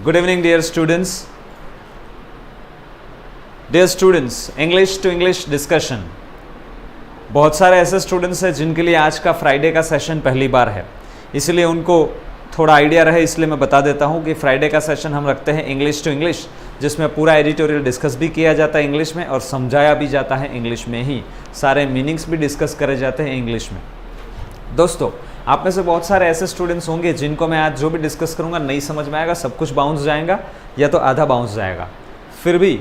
Good evening, dear students. Dear students, English to English discussion. बहुत सारे ऐसे students हैं जिनके लिए आज का फ्राइडे का सेशन पहली बार है, इसलिए उनको थोड़ा आइडिया रहे, इसलिए मैं बता देता हूँ कि फ्राइडे का सेशन हम रखते हैं इंग्लिश टू इंग्लिश, जिसमें पूरा एडिटोरियल डिस्कस भी किया जाता है इंग्लिश में और समझाया भी जाता है इंग्लिश में ही, सारे मीनिंग्स भी डिस्कस करे जाते हैं इंग्लिश में। दोस्तों, आप में से बहुत सारे ऐसे स्टूडेंट्स होंगे जिनको मैं आज जो भी डिस्कस करूंगा नहीं समझ में आएगा, सब कुछ बाउंस जाएगा या तो आधा बाउंस जाएगा। फिर भी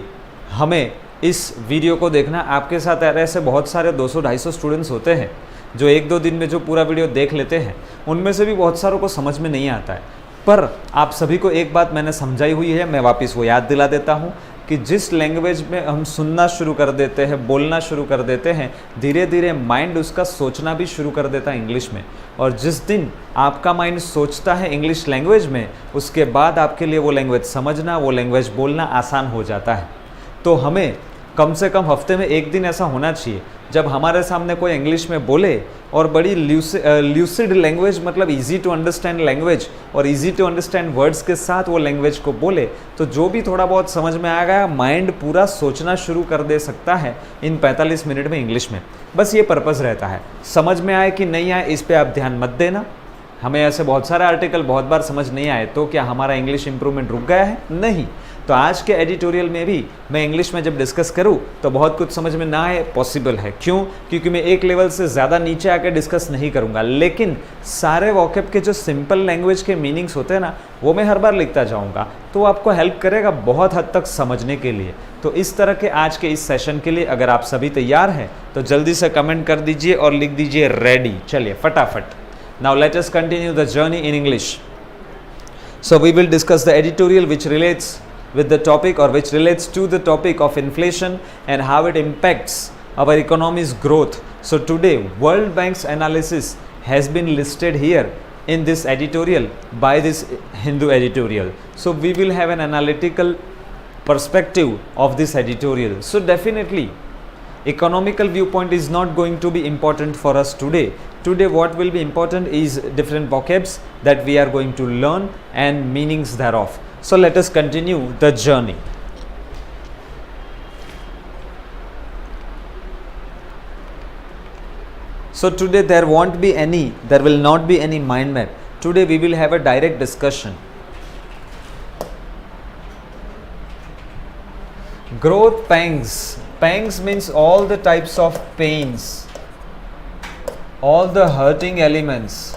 हमें इस वीडियो को देखना, आपके साथ ऐसे बहुत सारे 200-250 स्टूडेंट्स होते हैं जो 1-2 दिन में जो पूरा वीडियो देख लेते हैं, उनमें से भी बहुत सारों को समझ में नहीं आता है। पर आप सभी को एक बात मैंने समझाई हुई है, मैं वापस वो याद दिला देता हूँ कि जिस लैंग्वेज में हम सुनना शुरू कर देते हैं, बोलना शुरू कर देते हैं, धीरे धीरे माइंड उसका सोचना भी शुरू कर देता है इंग्लिश में। और जिस दिन आपका माइंड सोचता है इंग्लिश लैंग्वेज में, उसके बाद आपके लिए वो लैंग्वेज समझना, वो लैंग्वेज बोलना आसान हो जाता है। तो हमें कम से कम हफ्ते में एक दिन ऐसा होना चाहिए जब हमारे सामने कोई इंग्लिश में बोले और बड़ी ल्यूसिड लैंग्वेज, मतलब इजी टू अंडरस्टैंड लैंग्वेज और इजी टू अंडरस्टैंड वर्ड्स के साथ वो लैंग्वेज को बोले, तो जो भी थोड़ा बहुत समझ में आ गया, माइंड पूरा सोचना शुरू कर दे सकता है इन 45 मिनट में इंग्लिश में। बस ये पर्पज़ रहता है। समझ में आए कि नहीं आए, इस पर आप ध्यान मत देना। हमें ऐसे बहुत सारे आर्टिकल बहुत बार समझ नहीं आए, तो क्या हमारा इंग्लिश इंप्रूवमेंट रुक गया है? नहीं। तो आज के एडिटोरियल में भी मैं इंग्लिश में जब डिस्कस करूं तो बहुत कुछ समझ में ना आए, पॉसिबल है। क्यों? क्योंकि मैं एक लेवल से ज़्यादा नीचे आके डिस्कस नहीं करूंगा, लेकिन सारे वॉकेब के जो सिंपल लैंग्वेज के मीनिंग्स होते हैं ना, वो मैं हर बार लिखता जाऊंगा, तो आपको हेल्प करेगा बहुत हद तक समझने के लिए। तो इस तरह के आज के इस सेशन के लिए अगर आप सभी तैयार हैं तो जल्दी से कमेंट कर दीजिए और लिख दीजिए रेडी। चलिए फटाफट। Now let us continue the journey in English. So we will discuss the editorial which relates with the topic or which relates to the topic of inflation and how it impacts our economy's growth. So today World Bank's analysis has been listed here in this editorial by this Hindu editorial. So we will have an analytical perspective of this editorial. So definitely economical viewpoint is not going to be important for us today. Today what will be important is different vocabs that we are going to learn and meanings thereof. So let us continue the journey. So today there will not be any mind map. Today we will have a direct discussion. Growth pangs. Pangs means all the types of pains, all the hurting elements.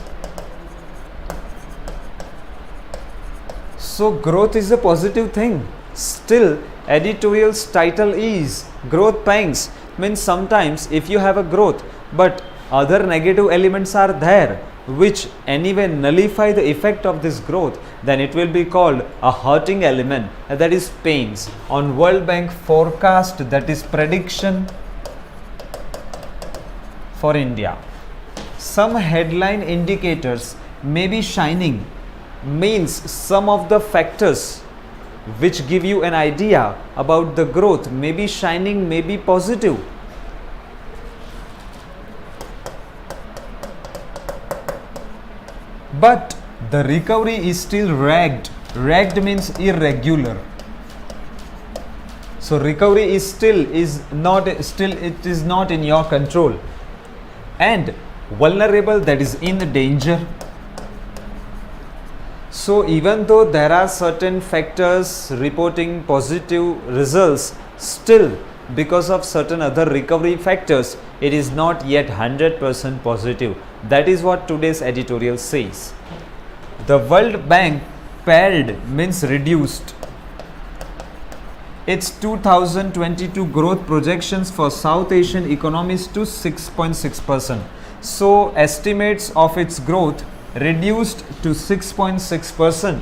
So growth is a positive thing. Still, editorial's title is growth pangs. Means sometimes if you have a growth but other negative elements are there which anyway nullify the effect of this growth, then it will be called a hurting element, that is pains. On World Bank forecast, that is prediction for India, some headline indicators may be shining, means some of the factors which give you an idea about the growth may be shining, may be positive. But the recovery is still ragged. Ragged means irregular. So recovery is not in your control. And vulnerable, that is in danger. So even though there are certain factors reporting positive results, still because of certain other recovery factors, it is not yet 100% positive. That is what today's editorial says. The World Bank pared means reduced its 2022 growth projections for South Asian economies to 6.6%. So estimates of its growth reduced to 6.6%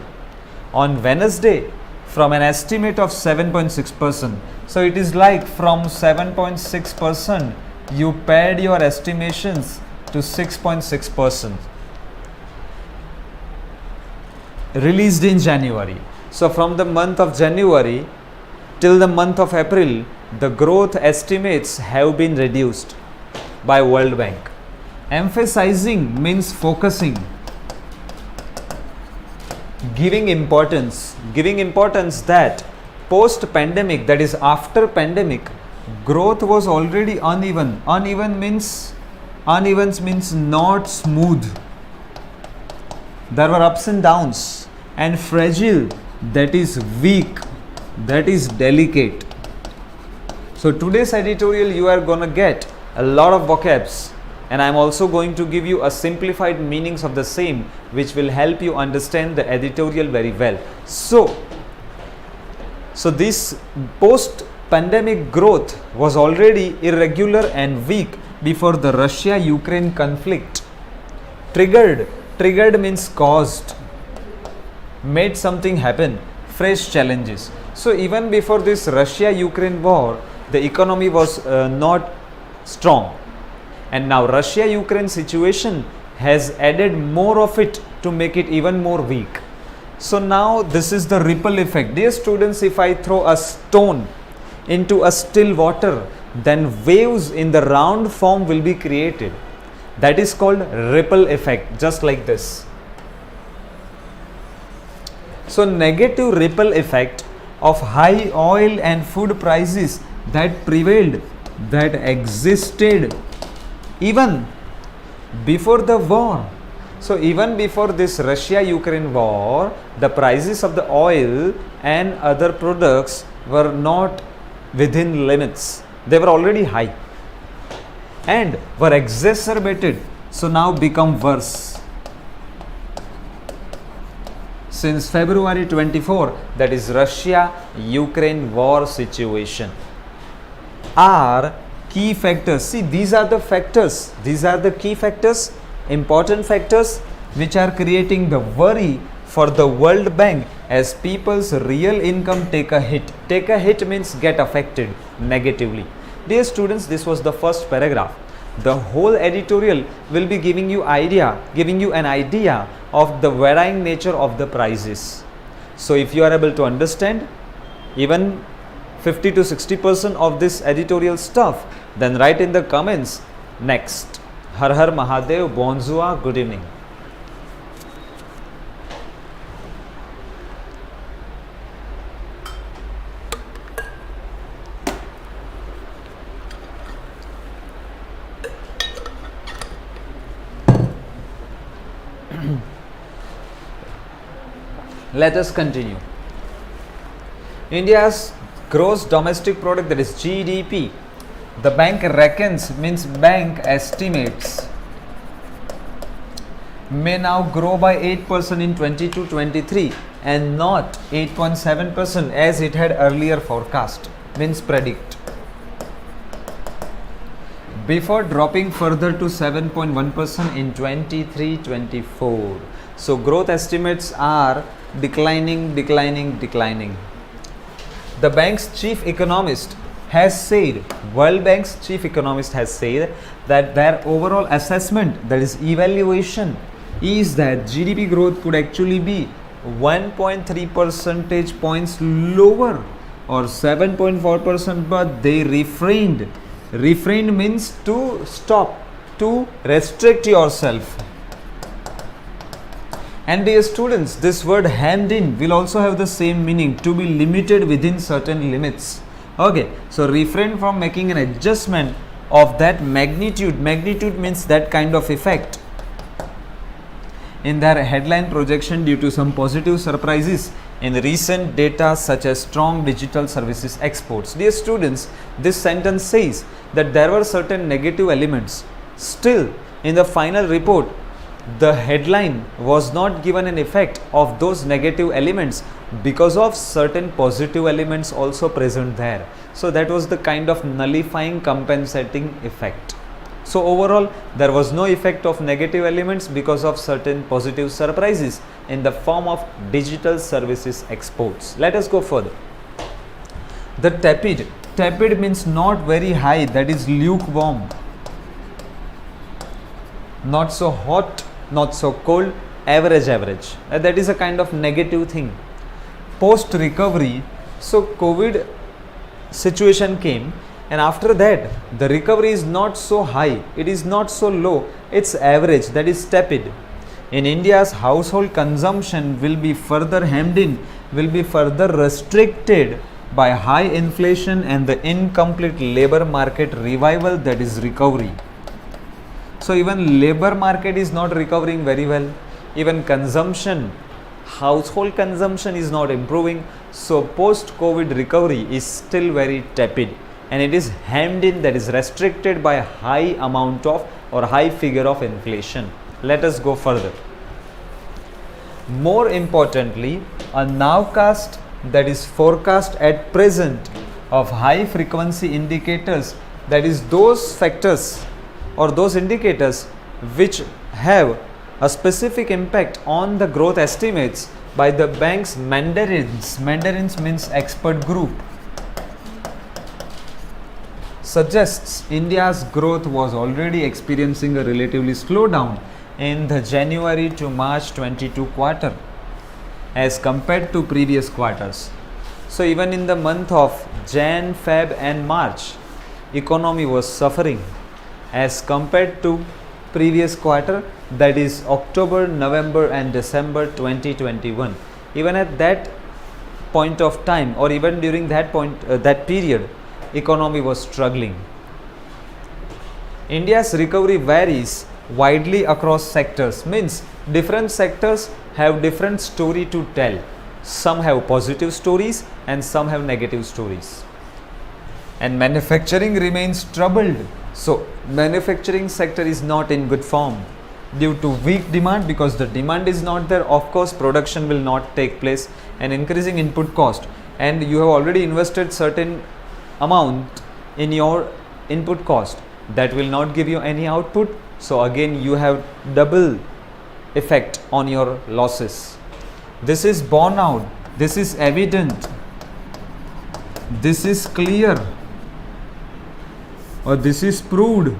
on Wednesday from an estimate of 7.6%. So it is like from 7.6% you pared your estimations to 6.6%. Released in January. So from the month of January till the month of April, the growth estimates have been reduced by World Bank. Emphasizing means focusing. Giving importance that post-pandemic, that is after pandemic, growth was already uneven. Uneven means not smooth. There were ups and downs. And fragile, that is weak, that is delicate. So today's editorial you are gonna get a lot of vocabs, and I am also going to give you a simplified meanings of the same, which will help you understand the editorial very well. So this post-pandemic growth was already irregular and weak before the Russia-Ukraine conflict. Triggered means caused, made something happen, fresh challenges. So even before this Russia-Ukraine war, the economy was not strong. And now Russia-Ukraine situation has added more of it to make it even more weak. So now this is the ripple effect. Dear students, if I throw a stone into a still water, then waves in the round form will be created. That is called ripple effect, just like this. So negative ripple effect of high oil and food prices that prevailed, that existed even before the war. So even before this Russia-Ukraine war, the prices of the oil and other products were not within limits. They were already high and were exacerbated, so now become worse. Since February 24, that is Russia-Ukraine war situation, are key factors. See, these are the factors, these are the key factors, important factors which are creating the worry for the World Bank as people's real income take a hit. Take a hit means get affected negatively. Dear students, this was the first paragraph. The whole editorial will be giving you an idea of the varying nature of the prices. So if you are able to understand even 50 to 60% of this editorial stuff, then write in the comments next. Har Har Mahadev, Bonjour, good evening. Let us continue. India's gross domestic product, that is GDP, the bank reckons, means bank estimates, may now grow by 8% in 22-23 and not 8.7% as it had earlier forecast, means predict, before dropping further to 7.1% in 23-24. So growth estimates are declining. The bank's chief economist has said, World Bank's chief economist has said that their overall assessment, that is evaluation, is that GDP growth could actually be 1.3 percentage points lower or 7.4%, but they refrained. Refrained means to stop, to restrict yourself. And dear students, this word hemmed in will also have the same meaning, to be limited within certain limits. Okay, so refrain from making an adjustment of that magnitude. Magnitude means that kind of effect in their headline projection due to some positive surprises in recent data such as strong digital services exports. Dear students, this sentence says that there were certain negative elements. Still, in the final report, the headline was not given an effect of those negative elements because of certain positive elements also present there. So that was the kind of nullifying compensating effect. So overall, there was no effect of negative elements because of certain positive surprises in the form of digital services exports. Let us go further. The tepid. Tepid means not very high, that is lukewarm. Not so hot, not so cold, average. That is a kind of negative thing. Post recovery, so COVID situation came, and after that the recovery is not so high, it is not so low, it's average, that is tepid. In India's household consumption will be further hemmed in, will be further restricted by high inflation and the incomplete labor market revival, that is recovery. So even labor market is not recovering very well, even consumption, household consumption is not improving. So post COVID recovery is still very tepid, and it is hemmed in, that is restricted by high amount of or high figure of inflation. Let us go further. More importantly, a nowcast, that is forecast at present, of high frequency indicators, that is those factors or those indicators which have a specific impact on the growth estimates by the bank's mandarins. Mandarins means expert group. Suggests India's growth was already experiencing a relatively slowdown in the January to March 22 quarter as compared to previous quarters. So even in the month of Jan, Feb and March, economy was suffering as compared to previous quarter, that is October, November and December 2021. Even at that point of time, or even during that that period, economy was struggling. India's recovery varies widely across sectors, means different sectors have different story to tell. Some have positive stories and some have negative stories. And manufacturing remains troubled. So manufacturing sector is not in good form due to weak demand, because the demand is not there. Of course, production will not take place, and increasing input cost, and you have already invested certain amount in your input cost, that will not give you any output. So again you have double effect on your losses. This is borne out, this is evident, this is clear, or this is proved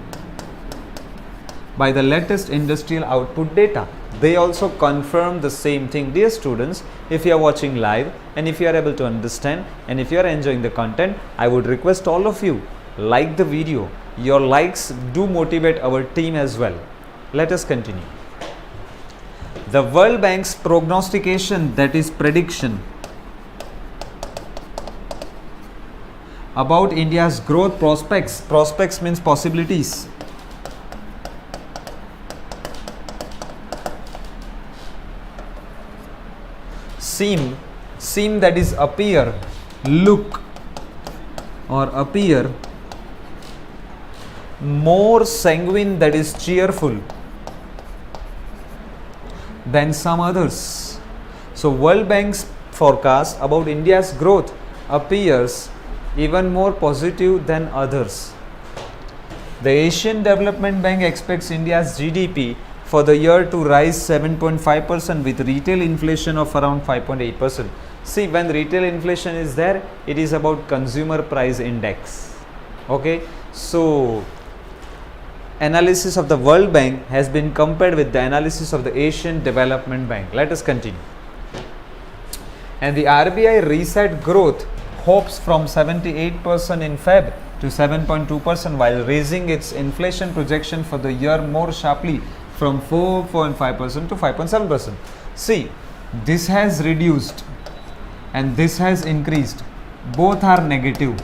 by the latest industrial output data. They also confirm the same thing. Dear students, if you are watching live and if you are able to understand and if you are enjoying the content, I would request all of you, like the video. Your likes do motivate our team as well. Let us continue. The World Bank's prognostication, that is prediction, about India's growth prospects. Prospects means possibilities. Seem, that is appear, look or appear more sanguine, that is cheerful, than some others. So World Bank's forecast about India's growth appears even more positive than others. The Asian Development Bank expects India's GDP for the year to rise 7.5% with retail inflation of around 5.8%. See, when retail inflation is there, it is about consumer price index. Okay, so analysis of the World Bank has been compared with the analysis of the Asian Development Bank. Let us continue. And the RBI reset growth hopes from 78% in Feb to 7.2%, while raising its inflation projection for the year more sharply from 4.5% to 5.7%. See, this has reduced and this has increased. Both are negative.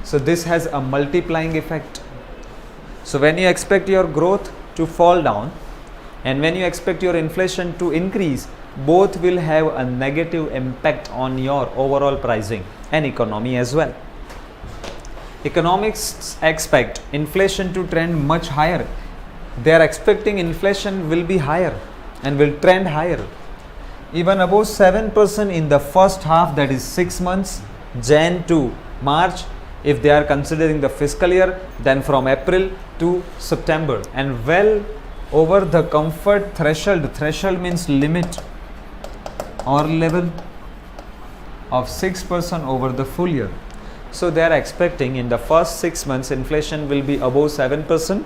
So this has a multiplying effect. So when you expect your growth to fall down and when you expect your inflation to increase, both will have a negative impact on your overall pricing and economy as well. Economists expect inflation to trend much higher. They are expecting inflation will be higher and will trend higher, even above 7% in the first half, that is 6 months, Jan to March, if they are considering the fiscal year, then from April to September, and well over the comfort threshold. Threshold means limit or level of 6% over the full year. So they are expecting in the first 6 months inflation will be above 7%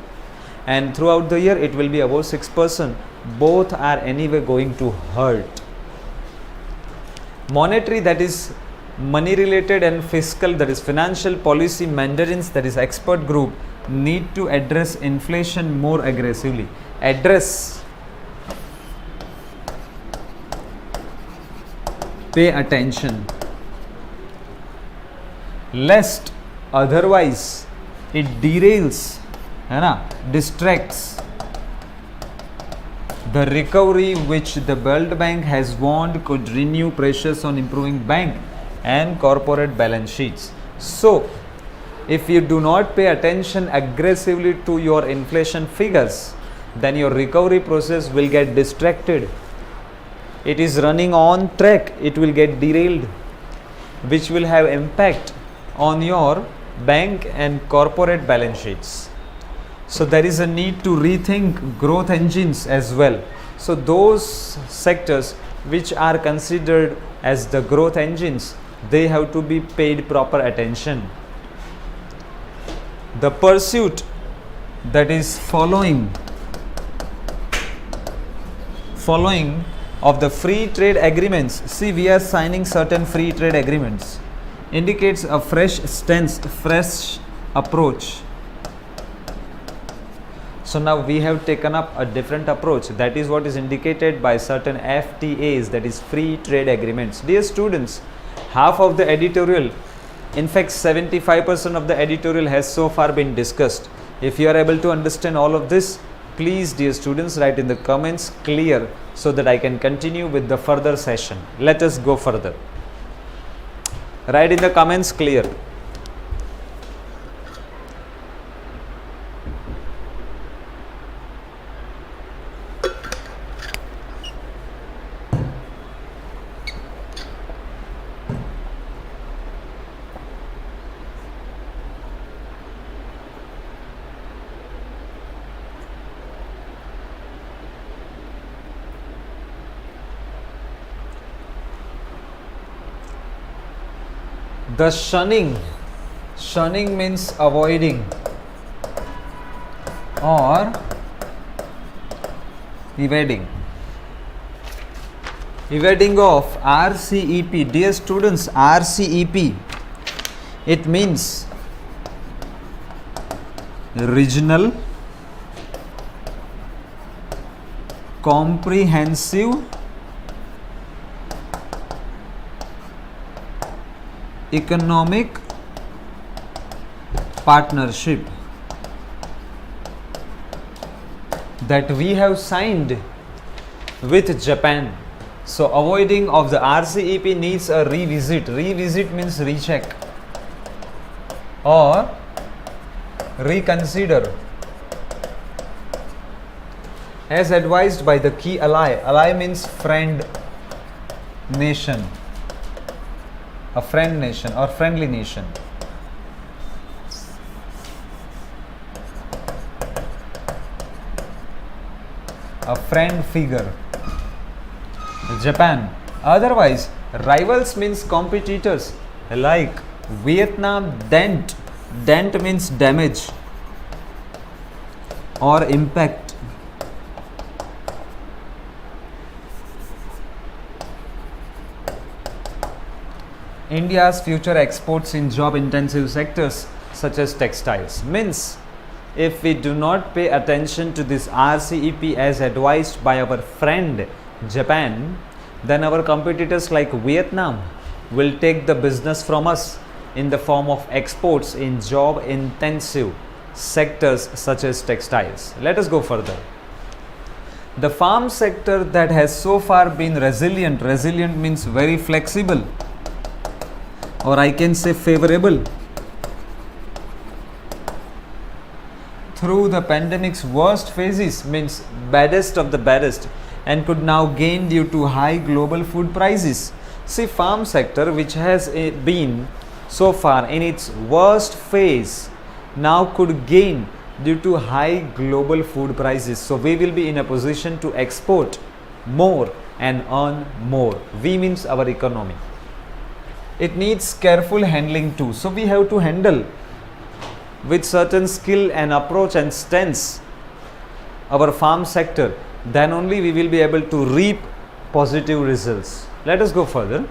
and throughout the year it will be above 6%. Both are anyway going to hurt. Monetary, that is money related, and fiscal, that is financial policy mandarins, that is expert group, need to address inflation more aggressively. Address, pay attention, lest otherwise it derails, distracts the recovery which the World Bank has warned could renew pressures on improving bank and corporate balance sheets. So, if you do not pay attention aggressively to your inflation figures, then your recovery process will get distracted. It is running on track, it will get derailed, which will have impact on your bank and corporate balance sheets. So there is a need to rethink growth engines as well. So those sectors which are considered as the growth engines, they have to be paid proper attention. The pursuit, that is following of the free trade agreements. See, we are signing certain free trade agreements, indicates a fresh stance, fresh approach. So now we have taken up a different approach. That is what is indicated by certain FTAs, that is free trade agreements. Dear students, half of the editorial, in fact 75% of the editorial has so far been discussed. If you are able to understand all of this, please dear students write in the comments clear so that I can continue with the further session. Let us go further. Write in the comments clear. The shunning means avoiding or evading of RCEP. Dear students, RCEP, it means Regional Comprehensive Economic Partnership that we have signed with Japan. So avoiding of the RCEP needs a revisit. Revisit means recheck or reconsider, as advised by the key ally. Ally means friend nation, a friend nation or friendly nation. A friend figure, Japan. Otherwise, rivals means competitors like Vietnam. Dent means damage or impact. India's future exports in job intensive sectors such as textiles. Means if we do not pay attention to this RCEP as advised by our friend Japan, then our competitors like Vietnam will take the business from us in the form of exports in job intensive sectors such as textiles. Let us go further. The farm sector that has so far been resilient means very flexible, or I can say favorable, through the pandemic's worst phases, means baddest of the baddest, and could now gain due to high global food prices. See, farm sector which has been so far in its worst phase now could gain due to high global food prices. So we will be in a position to export more and earn more. We means our economy. It needs careful handling too. So we have to handle with certain skill and approach and stance our farm sector. Then only we will be able to reap positive results. Let us go further.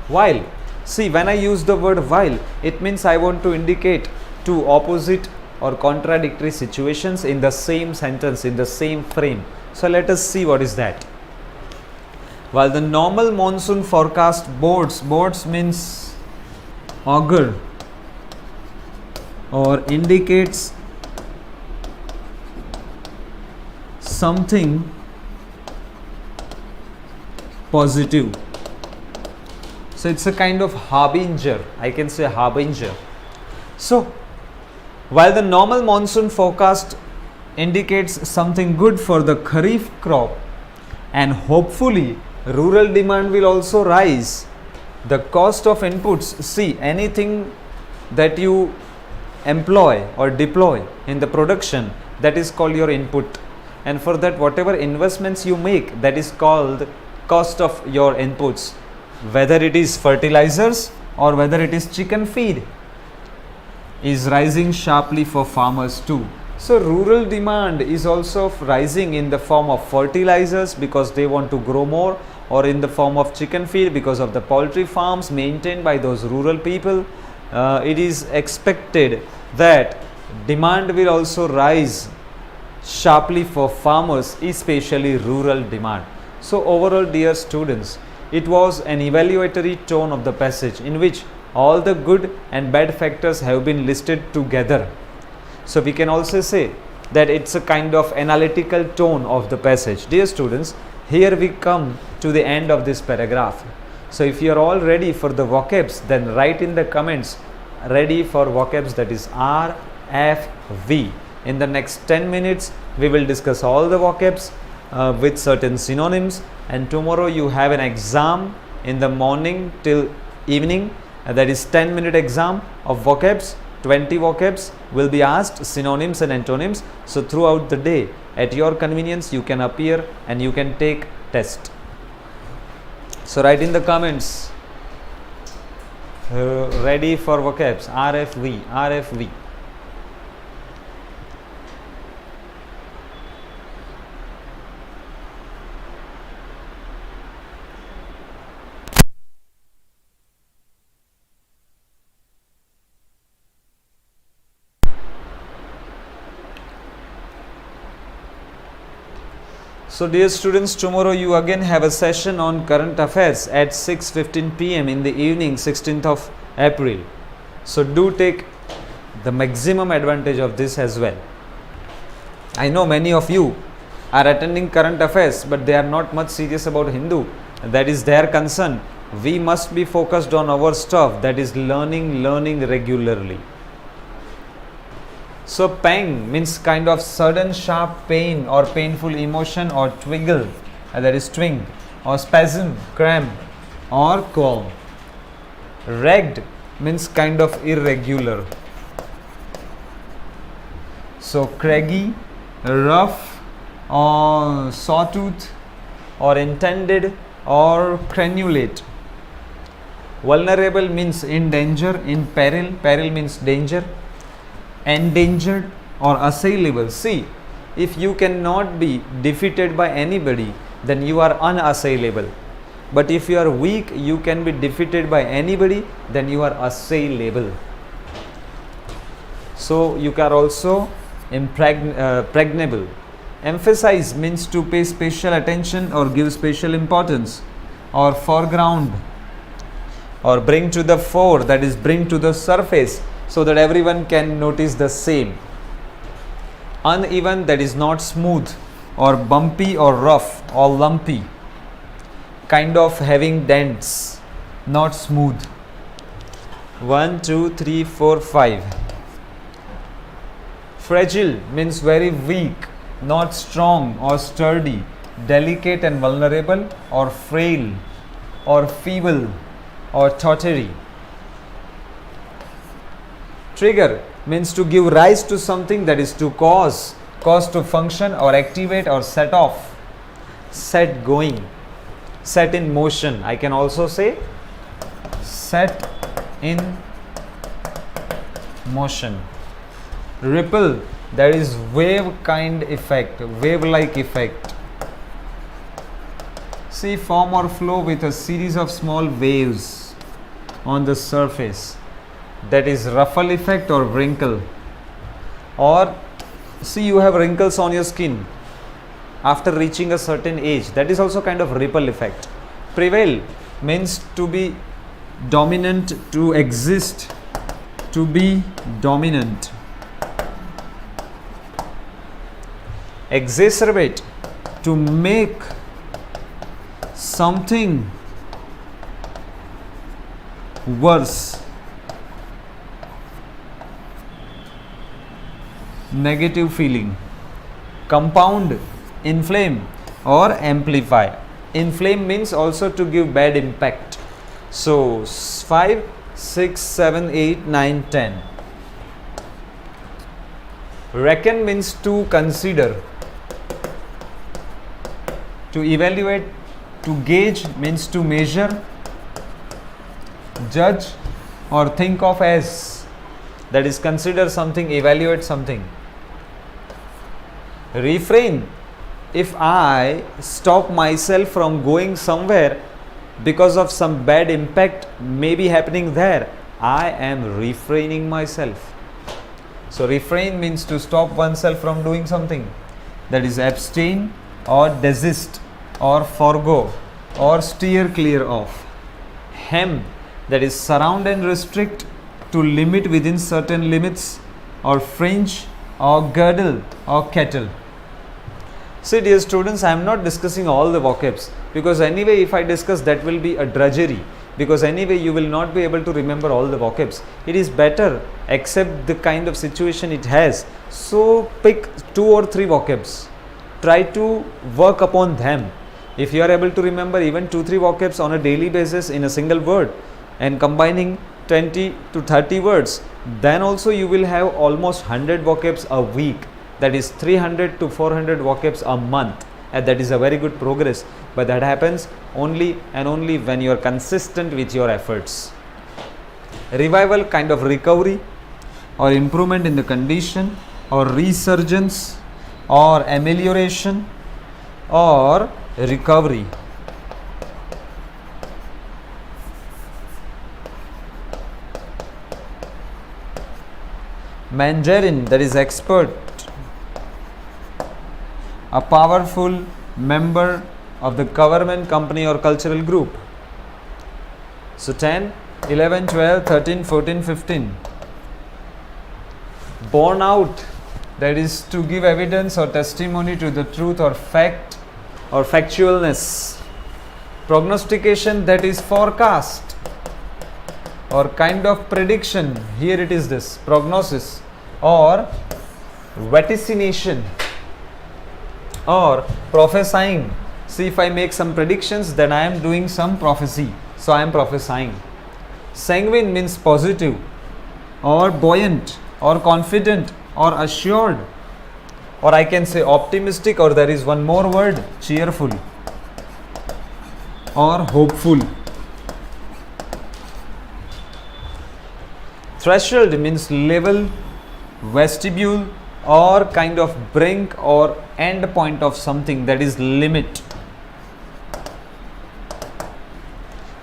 While, see, when I use the word while, it means I want to indicate two opposite or contradictory situations in the same sentence, in the same frame. So let us see what is that. While the normal monsoon forecast boards means augur or indicates something positive. So it's a kind of harbinger, I can say harbinger. So while the normal monsoon forecast indicates something good for the kharif crop, and hopefully rural demand will also rise, the cost of inputs, see, anything that you employ or deploy in the production, that is called your input, and for that whatever investments you make, that is called cost of your inputs, whether it is fertilizers or whether it is chicken feed, is rising sharply for farmers too. So rural demand is also rising in the form of fertilizers because they want to grow more, or in the form of chicken feed because of the poultry farms maintained by those rural people. It is expected that demand will also rise sharply for farmers, especially rural demand. So overall, dear students, it was an evaluatory tone of the passage in which all the good and bad factors have been listed together. So we can also say that it's a kind of analytical tone of the passage. Dear students, here we come to the end of this paragraph. So if you are all ready for the vocabs, then write in the comments ready for vocabs, that is R, F, V. In the next 10 minutes, we will discuss all the vocabs with certain synonyms, and tomorrow you have an exam in the morning till evening. That is 10-minute exam of vocabs. 20 vocabs will be asked, synonyms and antonyms. So throughout the day, at your convenience, you can appear and you can take test. So write in the comments ready for vocabs, RFV, RFV. So dear students, tomorrow you again have a session on current affairs at 6:15 p.m. in the evening, 16th of April. So do take the maximum advantage of this as well. I know many of you are attending current affairs, but they are not much serious about Hindu. That is their concern. We must be focused on our stuff, that is learning regularly. So pang means kind of sudden sharp pain or painful emotion, or twingle, that is twing, or spasm, cramp, or qualm. Ragged means kind of irregular. So craggy, rough, or sawtooth, or intended, or crenulate. Vulnerable means in danger, in peril, peril means danger. Endangered or assailable. See, if you cannot be defeated by anybody, then you are unassailable. But if you are weak, you can be defeated by anybody, then you are assailable. So you are also impregnable. Emphasize means to pay special attention or give special importance, or foreground. or bring to the fore, that is bring to the surface, so that everyone can notice the same. Uneven, that is not smooth, or bumpy or rough or lumpy, kind of having dents, not smooth. 1 2 3 4 5. Fragile means very weak, not strong or sturdy, delicate and vulnerable, or frail or feeble or tottery. Trigger means to give rise to something, that is to cause to function or activate or set off, set going, set in motion. I can also say set in motion. Ripple, that is wave kind effect, wave like effect. See, form or flow with a series of small waves on the surface, that is ruffle effect or wrinkle. Or see, you have wrinkles on your skin after reaching a certain age, that is also kind of ripple effect. Prevail means to be dominant, to exist, to be dominant. Exacerbate, to make something worse. Negative feeling. Compound, inflame or amplify. Inflame means also to give bad impact. So 5, 6, 7, 8, 9, 10. Reckon means to consider, to evaluate, to gauge means to measure, judge or think of as, that is consider something, evaluate something. Refrain, if I stop myself from going somewhere because of some bad impact may be happening there, I am refraining myself. So refrain means to stop oneself from doing something, that is abstain or desist or forego or steer clear of. Hem, that is surround and restrict, to limit within certain limits, or fringe or girdle or kettle. See, dear students, I am not discussing all the vocabs, because anyway if I discuss, that will be a drudgery, because anyway you will not be able to remember all the vocabs. It is better, accept the kind of situation it has, so pick 2 or 3 vocabs, try to work upon them. If you are able to remember even 2-3 vocabs on a daily basis in a single word and combining 20 to 30 words, then also you will have almost 100 vocabs a week, that is 300 to 400 vocabs a month, and that is a very good progress. But that happens only and only when you are consistent with your efforts. Revival, kind of recovery or improvement in the condition, or resurgence or amelioration or recovery. Mandarin, that is expert, a powerful member of the government, company or cultural group. So 10, 11, 12, 13, 14, 15. Borne out, that is to give evidence or testimony to the truth or fact or factualness. Prognostication, that is forecast or kind of prediction. Here it is this prognosis or vaticination or prophesying. See, if I make some predictions, then I am doing some prophecy, so I am prophesying. Sanguine means positive or buoyant or confident or assured, or I can say optimistic, or there is one more word, cheerful or hopeful. Threshold means level, vestibule or kind of brink or end point of something, that is limit.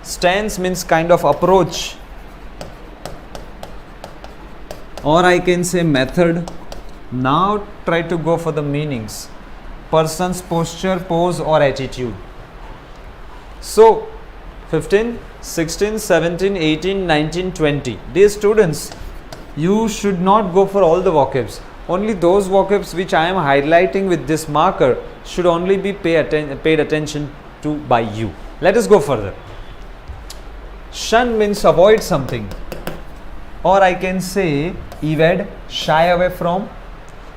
Stance means kind of approach, or I can say method. Now try to go for the meanings. Person's posture, pose or attitude. So 15, 16, 17, 18, 19, 20. Dear students, you should not go for all the vocabs. Only those vocabs which I am highlighting with this marker should only be paid attention to by you. Let us go further. Shun means avoid something, or I can say evade, shy away from.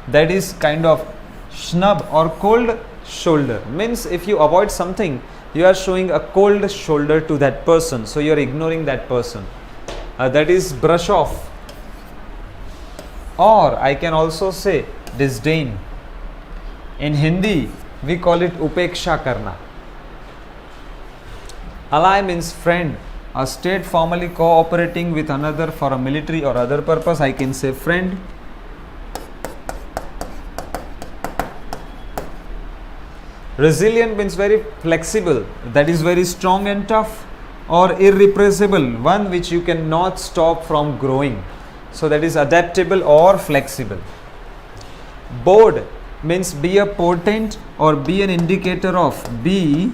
That is kind of snub or cold shoulder. Means if you avoid something, you are showing a cold shoulder to that person, so you are ignoring that person. That is brush off. Or I can also say disdain. In Hindi, we call it upeksha karna. Ally means friend. A state formally cooperating with another for a military or other purpose, I can say friend. Resilient means very flexible, that is very strong and tough. Or irrepressible, one which you cannot stop from growing. So that is adaptable or flexible. Bold means be a portent or be an indicator of. Be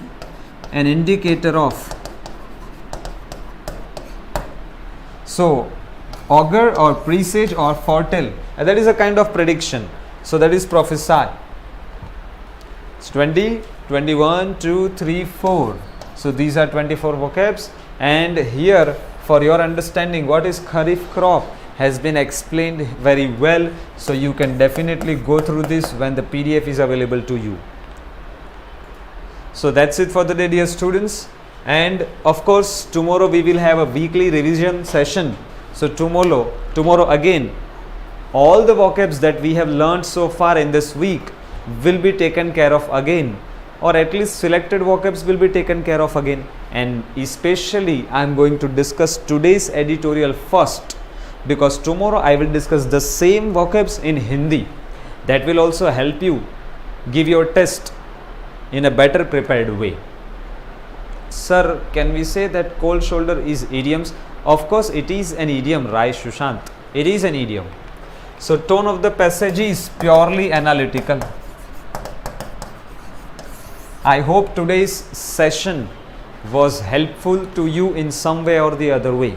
an indicator of. So augur or presage or foretell, that is a kind of prediction. So that is prophesy. It's 20, 21, 2, 3, 4. So these are 24 vocabs, and here for your understanding what is kharif crop has been explained very well, so you can definitely go through this when the PDF is available to you. So that's it for the day, dear students, and of course tomorrow we will have a weekly revision session. So tomorrow again all the vocabs that we have learned so far in this week will be taken care of again, or at least selected vocabs will be taken care of again, and especially I am going to discuss today's editorial first, because tomorrow I will discuss the same vocabs in Hindi. That will also help you give your test in a better prepared way. Sir, can we say that cold shoulder is idioms? Of course it is an idiom, Rai Shushant. It is an idiom. So tone of the passage is purely analytical. I hope today's session was helpful to you in some way or the other way.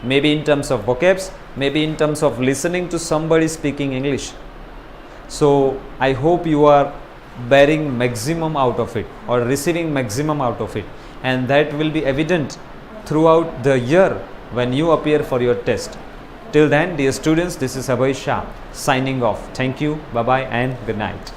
Maybe in terms of vocabs, maybe in terms of listening to somebody speaking English. So I hope you are bearing maximum out of it or receiving maximum out of it, and that will be evident throughout the year when you appear for your test. Till then, dear students, this is Abhay Shah signing off. Thank you, bye bye, and good night.